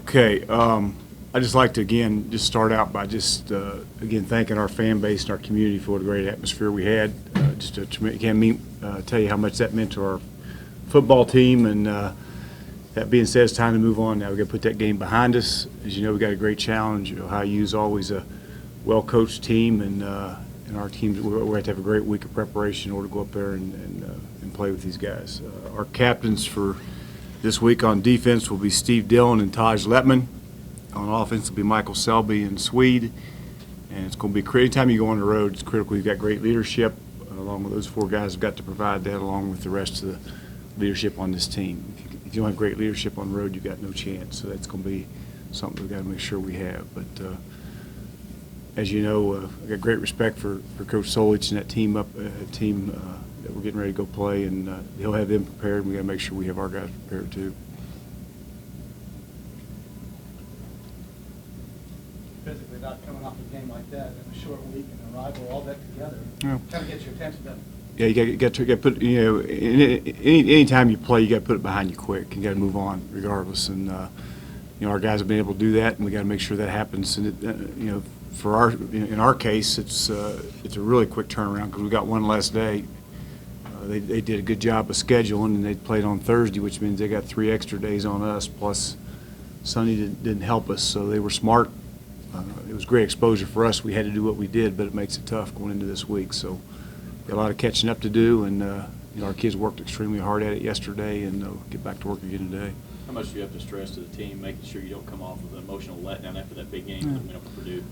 Okay, I'd just like to, again, just start out by just, again, thanking our fan base and our community for what a great atmosphere we had. Just to tell you how much that meant to our football team, and that being said, it's time to move on now. We've got to put that game behind us. As you know, we got a great challenge. Ohio U's always a well-coached team, and our teams, we're going to have a great week of preparation in order to go up there and play with these guys. Our captains for this week on defense will be Steve Dillon and Taj Letman. On offense will be Michael Selby and Swede. And it's going to be, anytime you go on the road, it's critical you've got great leadership. Along with those four guys have got to provide that along with the rest of the leadership on this team. If you don't have great leadership on the road, you've got no chance. So that's going to be something we've got to make sure we have. But as you know, I've got great respect for Coach Solich and that team that we're getting ready to go play, and he'll have them prepared, and we got to make sure we have our guys prepared too. Physically, not coming off a game like that in a short week and a rival, all that together, Yeah. kind of gets your attention, doesn't it? Yeah, you got to put, any time you play, you got to put it behind you quick. You got to move on regardless, and our guys have been able to do that, and we got to make sure that happens. And in our case, it's a really quick turnaround because we got one less day. They did a good job of scheduling, and they played on Thursday, which means they got 3 extra days on us. Plus, Sunday didn't help us, so they were smart. It was great exposure for us. We had to do what we did, but it makes it tough going into this week. So, got a lot of catching up to do, and our kids worked extremely hard at it yesterday, and they'll get back to work again today. How much do you have to stress to the team, making sure you don't come off with an emotional letdown after that big game that went up for Purdue?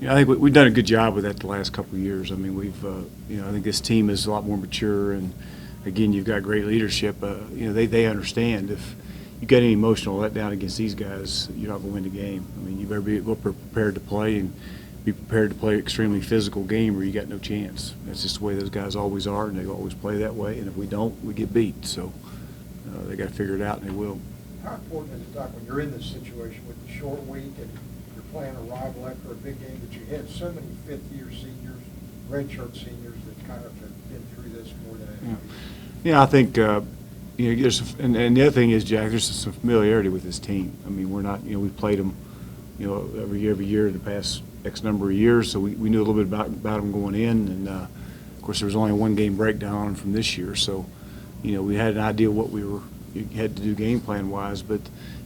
Yeah, I think we've done a good job with that the last couple of years. I mean, I think this team is a lot more mature, and again, you've got great leadership. They understand if you got any emotional letdown against these guys, you're not going to win the game. I mean, you better be prepared to play and be prepared to play an extremely physical game, or you got no chance. That's just the way those guys always are, and they always play that way. And if we don't, we get beat. So they got to figure it out, and they will. How important is it, Doc, when you're in this situation with the short week and you're playing a rival after a big game, that you had so many fifth-year seniors, redshirt seniors that kind of have been through this more than anybody? Yeah, I think there's, and the other thing is, Jack, there's some familiarity with this team. I mean, we're not, we've played them, every year the past X number of years, so we knew a little bit about them going in, and of course there was only a 1-game breakdown on them from this year, so we had an idea what we had to do game plan wise, but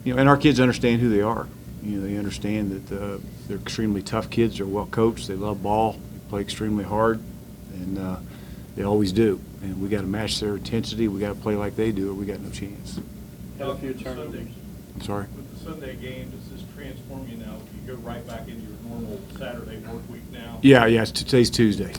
and our kids understand who they are. They understand that they're extremely tough kids. They're well coached. They love ball. They play extremely hard, and they always do. And we got to match their intensity. We got to play like they do, or we got no chance. Had a few turnovers. I'm sorry. With the Sunday game, does this transform you now? Do you go right back into your normal Saturday work week now? Yeah. Today's Tuesday.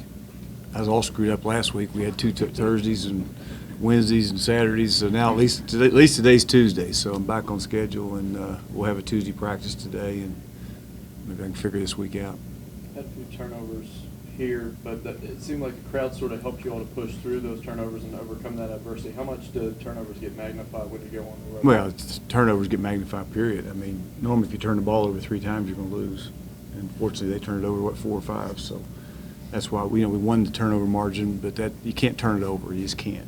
I was all screwed up last week. We had 2 Thursdays and Wednesdays and Saturdays, so now at least today's Tuesday. So I'm back on schedule, and we'll have a Tuesday practice today, and maybe I can figure this week out. Had a few turnovers here, but it seemed like the crowd sort of helped you all to push through those turnovers and overcome that adversity. How much do turnovers get magnified when you go on the road? Well, turnovers get magnified, period. I mean, normally if you turn the ball over 3 times, you're going to lose. And fortunately, they turned it over, 4 or 5. So that's why we won the turnover margin, but that you can't turn it over. You just can't.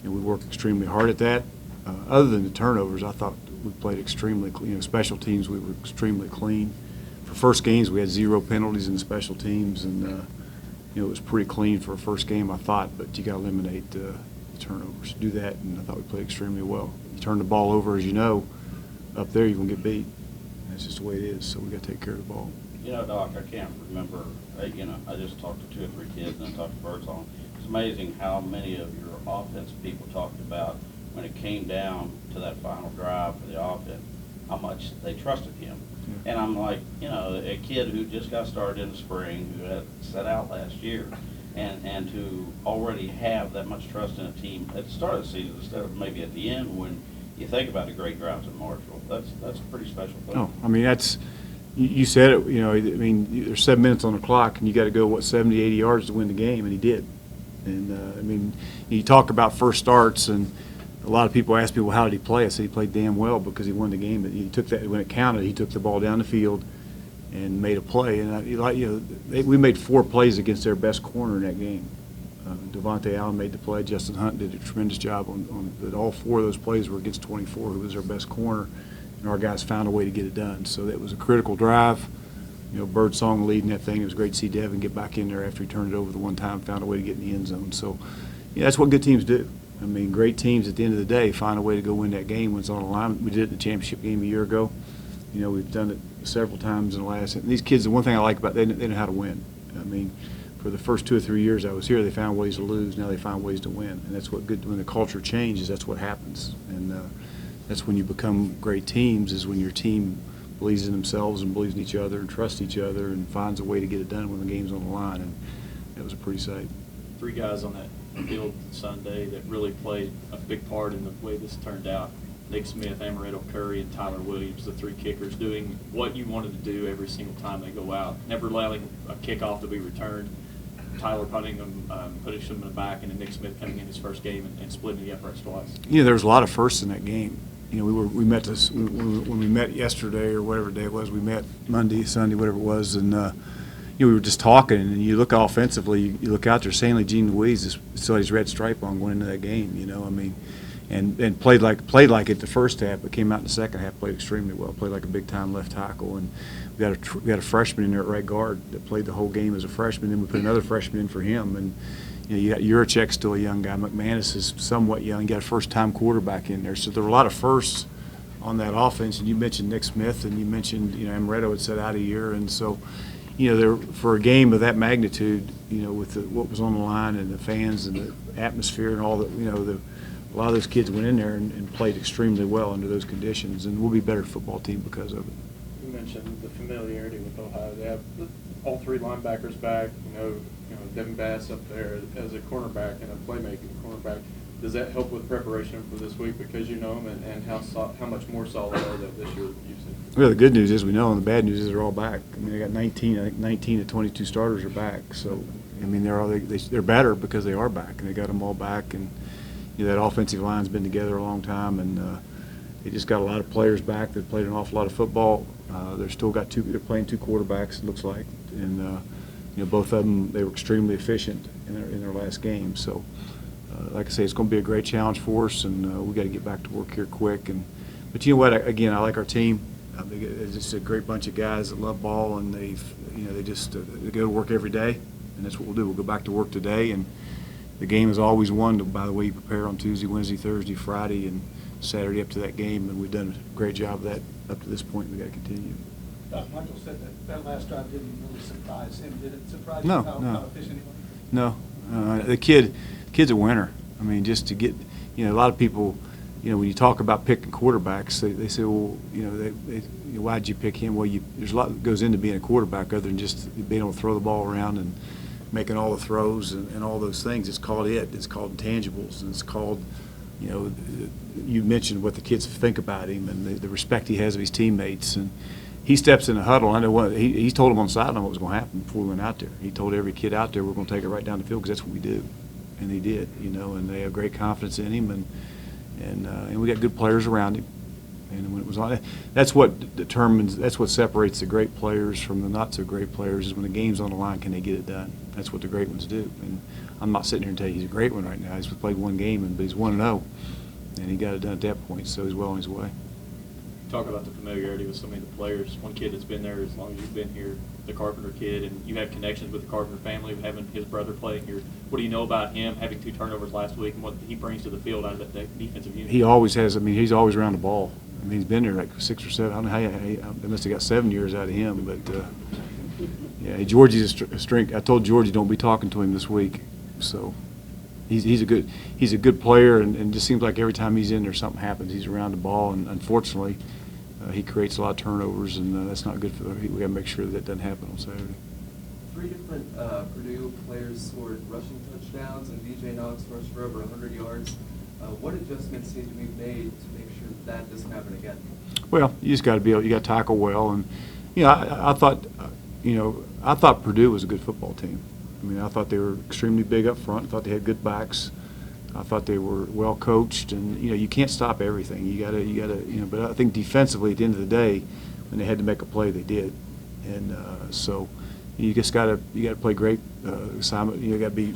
And we worked extremely hard at that. Other than the turnovers, I thought we played extremely clean. Special teams, we were extremely clean. For first games, we had 0 penalties in the special teams, and it was pretty clean for a first game, I thought. But you got to eliminate the turnovers. Do that, and I thought we played extremely well. You turn the ball over, as you know, up there you're gonna get beat. That's just the way it is. So we got to take care of the ball. Doc, I can't remember. I just talked to 2 or 3 kids and I talked to Birdsong. It's amazing how many of your offensive people talked about when it came down to that final drive for the offense, how much they trusted him. Yeah. And I'm like, a kid who just got started in the spring, who had set out last year, and to already have that much trust in a team at the start of the season instead of maybe at the end when you think about the great drives in Marshall. That's a pretty special thing. Oh, I mean, that's. You said it, I mean, there's 7 minutes on the clock, and you got to go, 70, 80 yards to win the game, and he did. And, I mean, you talk about first starts, and a lot of people ask me, well, how did he play? I said he played damn well because he won the game. But he took that, when it counted, he took the ball down the field and made a play. And, we made 4 plays against their best corner in that game. Devontae Allen made the play. Justin Hunt did a tremendous job on but all 4 of those plays were against 24, who was their best corner. and our guys found a way to get it done. So that was a critical drive. Birdsong leading that thing. It was great to see Devin get back in there after he turned it over the one time, found a way to get in the end zone. So, that's what good teams do. I mean, great teams at the end of the day find a way to go win that game when it's on the line. We did it in the championship game a year ago. We've done it several times in the last. And these kids, the one thing I like about them, they know how to win. I mean, for the first 2 or 3 years I was here, they found ways to lose. Now they find ways to win, and that's what good. When the culture changes, that's what happens, and that's when you become great teams. Is when your team believes in themselves and believes in each other and trusts each other and finds a way to get it done when the game's on the line. And that was a pretty sight. 3 guys on that field Sunday that really played a big part in the way this turned out. Nick Smith, Amaretto Curry, and Tyler Williams, the 3 kickers, doing what you wanted to do every single time they go out, never allowing a kickoff to be returned. Tyler putting them in the back, and then Nick Smith coming in his first game and splitting the uprights twice. There was a lot of firsts in that game. We met when we met yesterday or whatever day it was. We met Monday, Sunday, whatever it was, and we were just talking. And you look offensively, you look out there. Stanley Jean Louise still had his red stripe on going into that game. And played like it the first half, but came out in the second half, played extremely well. Played like a big time left tackle, and we got a freshman in there at right guard that played the whole game as a freshman. Then we put another freshman in for him, and you got Juracek, still a young guy. McManus is somewhat young. You got a first-time quarterback in there. So there were a lot of firsts on that offense. And you mentioned Nick Smith, and you mentioned Amaretto had set out a year. And so, there for a game of that magnitude, with what was on the line and the fans and the atmosphere and all that, a lot of those kids went in there and played extremely well under those conditions. And we'll be a better football team because of it. You mentioned the familiarity with Ohio. They have all 3 linebackers back. Devin Bass up there as a cornerback and a playmaking cornerback. Does that help with preparation for this week because you know them and how much more solid are they this year than you've seen? Well, the good news is we know, and the bad news is they're all back. I mean, they got 19. I think 19 of 22 starters are back. So, I mean, they're better because they are back, and they got them all back. And that offensive line's been together a long time, and they just got a lot of players back that played an awful lot of football. They're playing 2 quarterbacks, it looks like, and both of them, they were extremely efficient in their last game. So, like I say, it's going to be a great challenge for us, and we got to get back to work here quick. But you know what? Again, I like our team. It's just a great bunch of guys that love ball, and they go to work every day, and that's what we'll do. We'll go back to work today, and the game is always won by the way you prepare on Tuesday, Wednesday, Thursday, Friday, and Saturday up to that game, and we've done a great job of that up to this point, and we've got to continue. Michael said that last drive didn't really surprise him. Did it surprise No, you how efficient he was? No. The kid's a winner. I mean, just to get, a lot of people, when you talk about picking quarterbacks, they say, well, why'd you pick him? Well, there's a lot that goes into being a quarterback other than just being able to throw the ball around and making all the throws and all those things. It's called It's called intangibles, and it's called, you mentioned what the kids think about him and the respect he has of his teammates. And he steps in the huddle. I know he told them on the sideline what was going to happen before we went out there. He told every kid out there, we're going to take it right down the field because that's what we do. And they did, and they have great confidence in him, and we got good players around him. And when it was on, that's what separates the great players from the not so great players is when the game's on the line, can they get it done? That's what the great ones do. And I'm not sitting here and telling you he's a great one right now. He's played 1 game, but he's 1-0, and he got it done at that point, so he's well on his way. Talk about the familiarity with so many of the players. One kid that's been there as long as you've been here, the Carpenter kid, and you have connections with the Carpenter family, having his brother playing here. What do you know about him, having 2 turnovers last week, and what he brings to the field out of that defensive unit? He always has. I mean, he's always around the ball. I mean, he's been there like 6 or 7. I don't know how they must have got 7 years out of him, but yeah, Georgie's a strength. I told Georgie don't be talking to him this week, so he's a good player, and just seems like every time he's in there something happens. He's around the ball, and unfortunately, he creates a lot of turnovers, and that's not good for we got to make sure that doesn't happen on Saturday. 3 different Purdue players scored rushing touchdowns, and DJ Knox rushed for over 100 yards. What adjustments need to be made to make sure that doesn't happen again? Well, you just got to you got to tackle well, and I thought Purdue was a good football team. I mean, I thought they were extremely big up front. I thought they had good backs. I thought they were well coached, and you can't stop everything. You gotta. But I think defensively, at the end of the day, when they had to make a play, they did, and so you just gotta play great assignment. You got to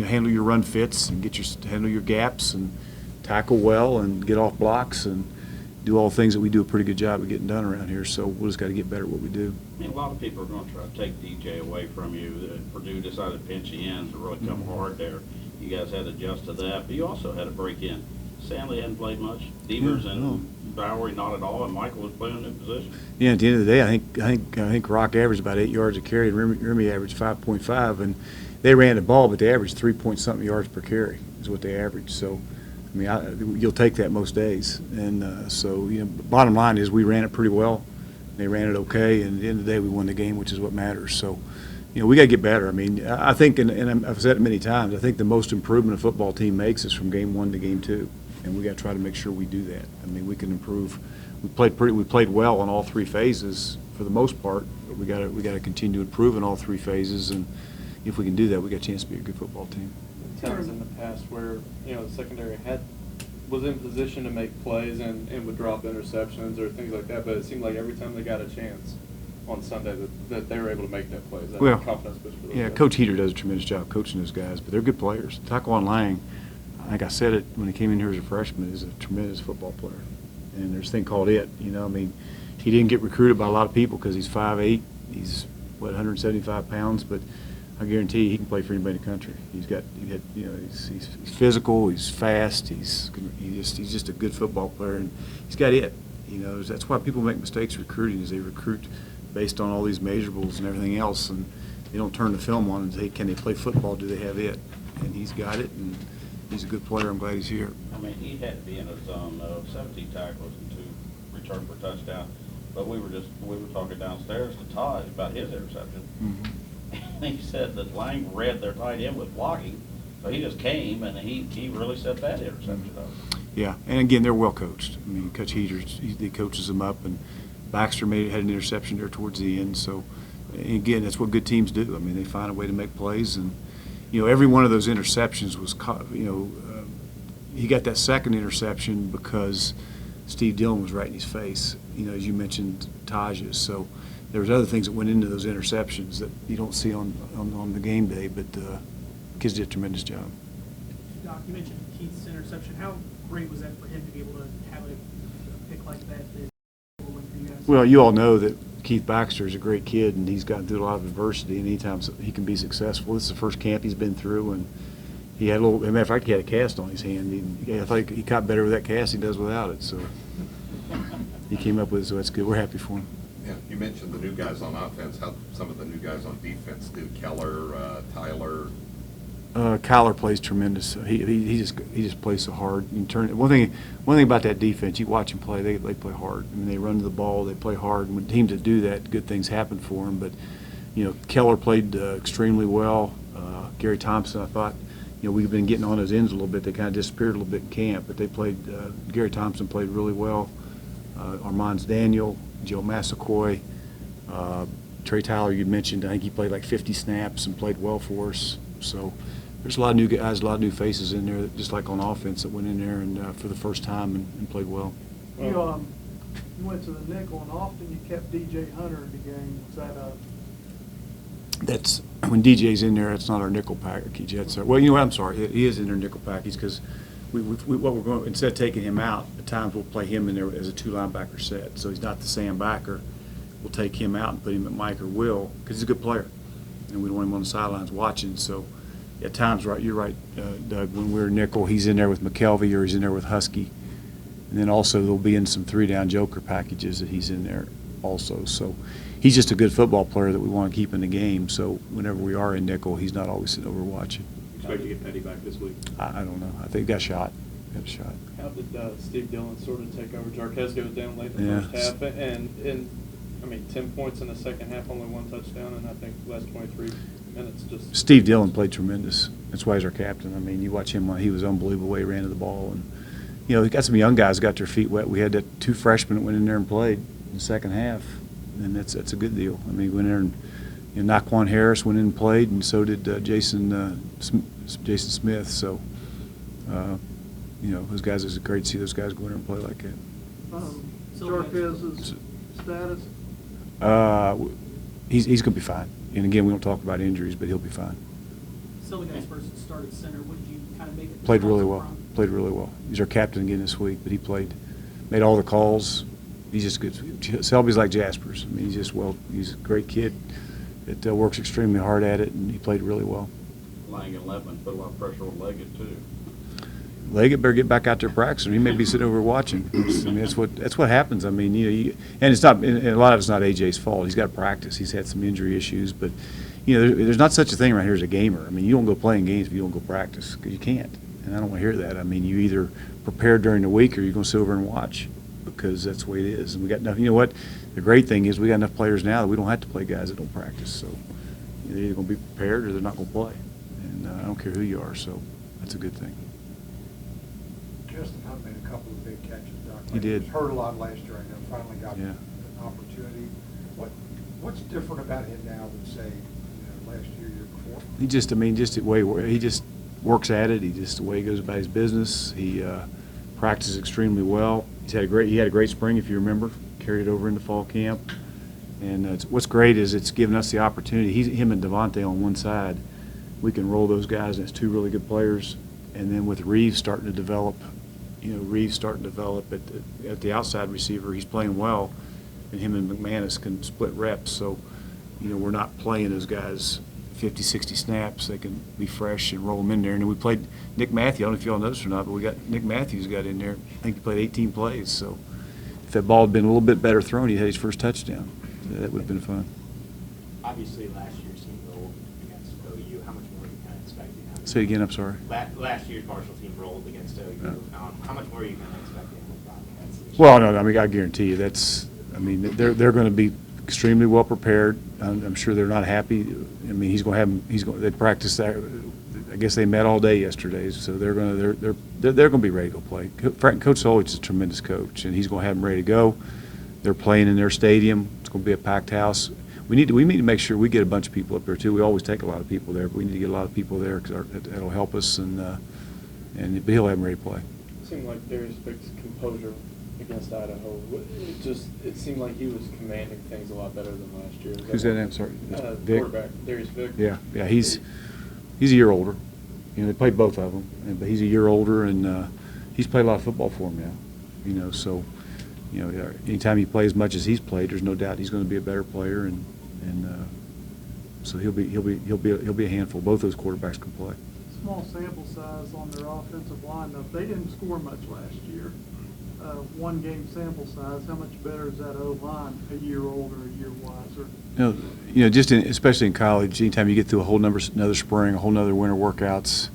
handle your run fits and handle your gaps and tackle well and get off blocks and do all the things that we do a pretty good job of getting done around here. So we just got to get better at what we do. I mean, a lot of people are going to try to take DJ away from you. Purdue decided to pinch you in to really come hard there. You guys had to adjust to that, but you also had to break in. Stanley hadn't played much. Devers and Bowery not at all, and Michael was playing a new position. Yeah, at the end of the day, I think Rock averaged about 8 yards a carry, and Remy averaged 5.5, and they ran the ball, but they averaged 3-point-something yards per carry is what they averaged. So, I mean, you'll take that most days. And so, bottom line is we ran it pretty well. They ran it okay, and at the end of the day, we won the game, which is what matters. So, we got to get better. I mean, I think, and I've said it many times, I think the most improvement a football team makes is from game 1 to game 2, and we got to try to make sure we do that. I mean, we can improve. We played well in all 3 phases for the most part, but we got to continue to improve in all 3 phases, and if we can do that, we got a chance to be a good football team. Times in the past where, the secondary was in position to make plays and would drop interceptions or things like that, but it seemed like every time they got a chance on Sunday that they were able to make that play. Is that a confidence boost for those guys? Coach Heater does a tremendous job coaching those guys, but they're good players. Taquan Lang, I think I said it when he came in here as a freshman, is a tremendous football player. And there's a thing called it, I mean, he didn't get recruited by a lot of people because he's 5'8", he's, 175 pounds, but I guarantee you he can play for anybody in the country. He's physical, he's fast, he's just a good football player, and he's got it. That's why people make mistakes recruiting, is they recruit based on all these measurables and everything else, and they don't turn the film on and say, can they play football, do they have it? And he's got it, and he's a good player. I'm glad he's here. I mean, he had to be in a zone of 17 tackles and 2 return for touchdown. But we were talking downstairs to Taj about his interception. Mm-hmm. And he said that Lang read their tight end was blocking, so he just came and he really set that interception up. Yeah, and again, they're well coached. I mean, Coach Heater, he coaches them up, and Baxter had an interception there towards the end. So, and again, that's what good teams do. I mean, they find a way to make plays, and every one of those interceptions was, he got that second interception because Steve Dillon was right in his face. As you mentioned, Taj's. So there was other things that went into those interceptions that you don't see on the game day, but kids did a tremendous job. Doc, you mentioned Keith's interception. How great was that for him to be able to have a pick like that will win for you guys? Well, you all know that Keith Baxter is a great kid, and he's gotten through a lot of adversity, and anytime he can be successful. This is the first camp he's been through, and he had as a matter of fact, he had a cast on his hand. I think he caught better with that cast than he does without it. So he came up with it, so that's good. We're happy for him. Yeah, you mentioned the new guys on offense. How some of the new guys on defense do? Keller, Tyler. Kyler plays tremendous. He just plays so hard. One thing about that defense, you watch them play. They play hard. I mean, they run to the ball. They play hard. And when teams that do that, good things happen for them. But Keller played extremely well. Gary Thompson, I thought. We've been getting on his ends a little bit. They kind of disappeared a little bit in camp, but they played. Gary Thompson played really well. Armand's Daniel, Joe Massaquoi, Trey Tyler. You mentioned. I think he played like 50 snaps and played well for us. So there's a lot of new guys, a lot of new faces in there, just like on offense, that went in there and for the first time and played well. You went to the nickel, and often you kept DJ Hunter in the game. Was that That's when DJ's in there. It's not our nickel package. That's well, you know what? I'm sorry. He is in our nickel package because what we're going, instead of taking him out, at times we'll play him in there as a 2 linebacker set. So he's not the Sam backer. We'll take him out and put him at Mike or Will because he's a good player, and we don't want him on the sidelines watching. So at times, you're right, Doug. When we're nickel, he's in there with McKelvey or he's in there with Husky, and then also there'll be in some 3-down joker packages that he's in there also. So he's just a good football player that we want to keep in the game. So whenever we are in nickel, he's not always sitting over watching. Expect to get Petty back this week. I don't know. I think he got shot. How did Steve Dillon sort of take over? Jarquez goes down late in the first half, and I mean, 10 points in the second half, only 1 touchdown, and I think the last 23 minutes just. Steve Dillon played tremendous. That's why he's our captain. I mean, you watch him; he was unbelievable the way he ran to the ball, and he got some young guys got their feet wet. We had that 2 freshmen that went in there and played in the second half, and that's a good deal. I mean, he went in there and Naquan Harris went in and played, and so did Jason Smith. So, those guys, it's great to see those guys go in there and play like that. Jarquez's status? He's going to be fine. And again, we don't talk about injuries, but he'll be fine. Silligan's first started center. What did you kind of make it? Played really well. He's our captain again this week, but he played made all the calls. He's just good. Selby's like Jasper's. I mean, he's a great kid that works extremely hard at it, and he played really well. Lang and Lebanon put a lot of pressure on Leggett too. Leggett better get back out there practicing. He may be sitting over watching. I mean, that's what happens. I mean, and it's not. And a lot of it's not AJ's fault. He's got to practice. He's had some injury issues, but there's not such a thing around here as a gamer. I mean, you don't go playing games if you don't go practice, because you can't. And I don't want to hear that. I mean, you either prepare during the week or you're going to sit over and watch, because that's the way it is. And we got enough. You know what? The great thing is we got enough players now that we don't have to play guys that don't practice. So they're either going to be prepared or they're not going to play. And I don't care who you are. So that's a good thing. Justin Hunt made a couple of big catches, Doc. He did. He was hurt a lot last year, I know, finally got Yeah. an opportunity. What's different about him now than, say, last year before? He just the way he just works at it. The way he goes about his business. He practices extremely well. He had a great spring, if you remember. Carried it over into fall camp. And what's great is it's given us the opportunity. Him and Devontae on one side, we can roll those guys, and it's two really good players. And then with Reeves starting to develop, at the outside receiver, he's playing well, and him and McManus can split reps. So, we're not playing those guys 50, 60 snaps. They can be fresh and roll them in there. And then we played Nick Matthews. I don't know if y'all noticed or not, but we got Nick Matthews got in there. I think he played 18 plays. So if that ball had been a little bit better thrown, he had his first touchdown. That would have been fun. Obviously, last year seemed rolled against OU. How much more are you kind of expecting? Say it again, I'm sorry. Last year's Marshall team rolled against OU. How much more are you kind of expecting with Bobcats this year? Well, no, I mean, I guarantee you they're going to be extremely well prepared. I'm sure they're not happy. I mean, they practiced that. I guess they met all day yesterday, so they're going to be ready to go play. Coach Solich is a tremendous coach, and he's going to have them ready to go. They're playing in their stadium. It's going to be a packed house. We need to make sure we get a bunch of people up there too. We always take a lot of people there, but we need to get a lot of people there because that'll help us. But he'll have them ready to play. It seemed like Darius Vick's composure against Idaho. It seemed like he was commanding things a lot better than last year. Who's that? I'm sorry. Vick? Quarterback, Darius Vick. Yeah. He's a year older. They played both of them, but he's a year older, and he's played a lot of football for them now. So anytime he plays as much as he's played, there's no doubt he's going to be a better player, and so he'll be a handful. Both those quarterbacks can play. Small sample size on their offensive line. Now, they didn't score much last year. One game sample size. How much better is that O-line a year older, a year wiser? Especially in college, anytime you get through another spring, a whole nother winter workouts,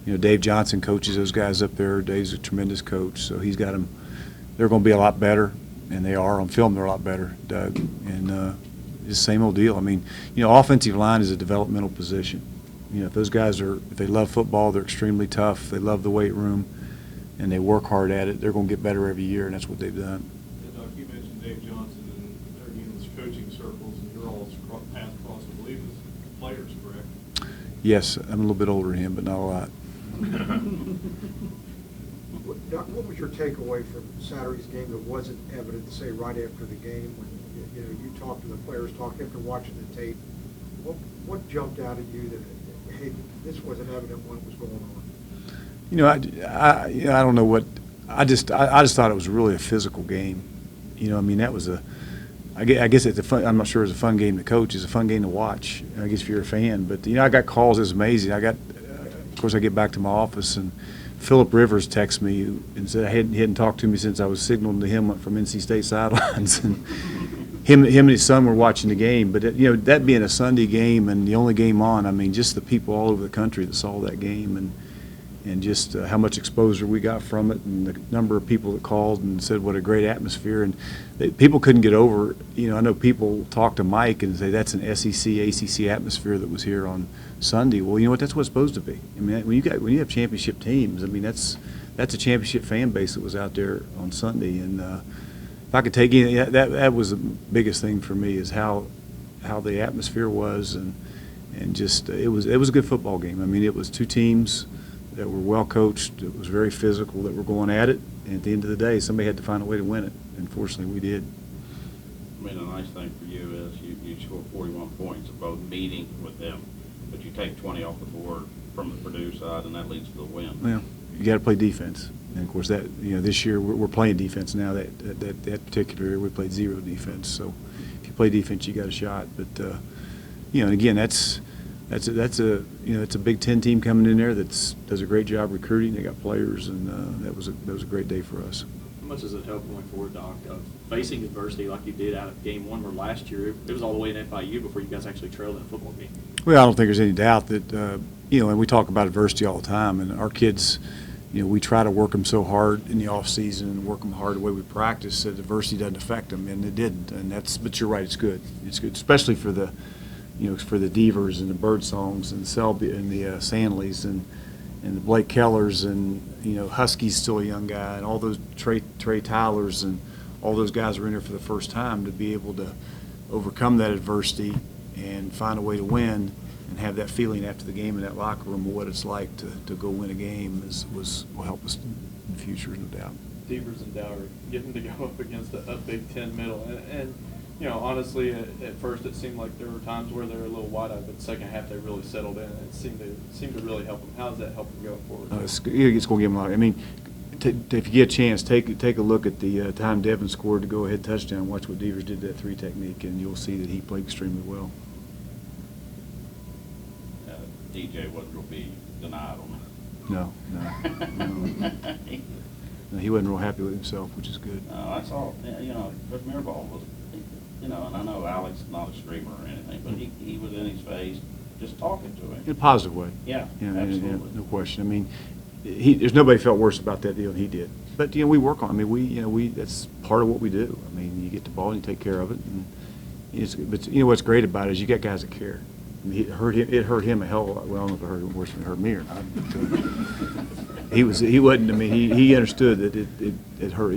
Dave Johnson coaches those guys up there. Dave's a tremendous coach, so he's got them. They're going to be a lot better, and they are on film. They're a lot better, Doug. And it's the same old deal. I mean, offensive line is a developmental position. If those guys if they love football, they're extremely tough. They love the weight room, and they work hard at it. They're going to get better every year, and that's what they've done. Yeah, Doc, you mentioned Dave Johnson, and they're in these coaching circles, and you're all paths cross, I believe, as players, correct? Yes, I'm a little bit older than him, but not a lot. Doc, what was your takeaway from Saturday's game that wasn't evident, say, right after the game when you talked to the players, talked after watching the tape? What jumped out at you that, hey, this wasn't evident what was going on? I don't know what. I just thought it was really a physical game. That was I guess it's a fun. I'm not sure it's a fun game to coach. It's a fun game to watch. I guess if you're a fan, but I got calls. It's amazing. Of course, I get back to my office and Philip Rivers texted me and said he hadn't talked to me since I was signaling to him from NC State sidelines. And him and his son were watching the game. But that being a Sunday game and the only game on, I mean, just the people all over the country that saw that game and just how much exposure we got from it, and the number of people that called and said what a great atmosphere. And people couldn't get over. I know people talk to Mike and say that's an SEC, ACC atmosphere that was here on Sunday. Well, you know what? That's what it's supposed to be. I mean, when you have championship teams, I mean that's a championship fan base that was out there on Sunday. And if I could take that was the biggest thing for me is how the atmosphere was, and just it was a good football game. I mean, it was two teams that were well coached. It was very physical, that were going at it. And at the end of the day, somebody had to find a way to win it. And fortunately, we did. I mean, the nice thing for you is you score 41 points of both meeting with them, but you take 20 off the board from the Purdue side, and that leads to the win. Well, you got to play defense. And of course, that, this year, we're playing defense now. That particular year, we played zero defense. So if you play defense, you got a shot. But, and again, that's a Big Ten team coming in there does a great job recruiting. They got players, and that was a great day for us. How much does it help going forward, Doc, of facing adversity like you did out of game one, where last year it was all the way in FIU before you guys actually trailed in a football game? Well, I don't think there's any doubt that, and we talk about adversity all the time, and our kids, we try to work them so hard in the offseason and work them hard the way we practice that adversity doesn't affect them, and it didn't. But you're right, it's good. It's good, especially for the, for the Devers and the Birdsongs and the Sandleys and the Blake Kellers and, Husky's still a young guy, and all those Trey Tylers and all those guys are in there for the first time, to be able to overcome that adversity and find a way to win and have that feeling after the game in that locker room of what it's like to go win a game will help us in the future, no doubt. Devers and Dower getting to go up against a Big Ten middle. And honestly, at first it seemed like there were times where they were a little wide-eyed, but the second half they really settled in. It seemed to really help them. How does that help them going forward? It's going to give them a lot. I mean, if you get a chance, take a look at the time Devin scored to go-ahead touchdown. Watch what Devers did, that three technique, and you'll see that he played extremely well. DJ wasn't going to be denied on No. No, he wasn't real happy with himself, which is good. No, I saw, Coach Mirabal was, and I know Alex is not a screamer or anything, but he was in his face, just talking to him. In a positive way. Yeah, absolutely. No question. I mean, there's nobody felt worse about that deal than he did. But, we work on it. I mean, that's part of what we do. I mean, you get the ball and you take care of it. And but what's great about it is you got guys that care. I mean, it hurt him a hell of a lot. Well, I don't know if it hurt him worse than it hurt me or not. But, he wasn't. I mean, he understood that it hurt.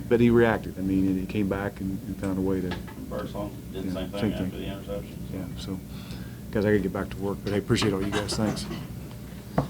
But he reacted. I mean, and he came back and found a way to. Birdsong did the same thing after the interception. Yeah. So, guys, I got to get back to work. But I appreciate all you guys. Thanks.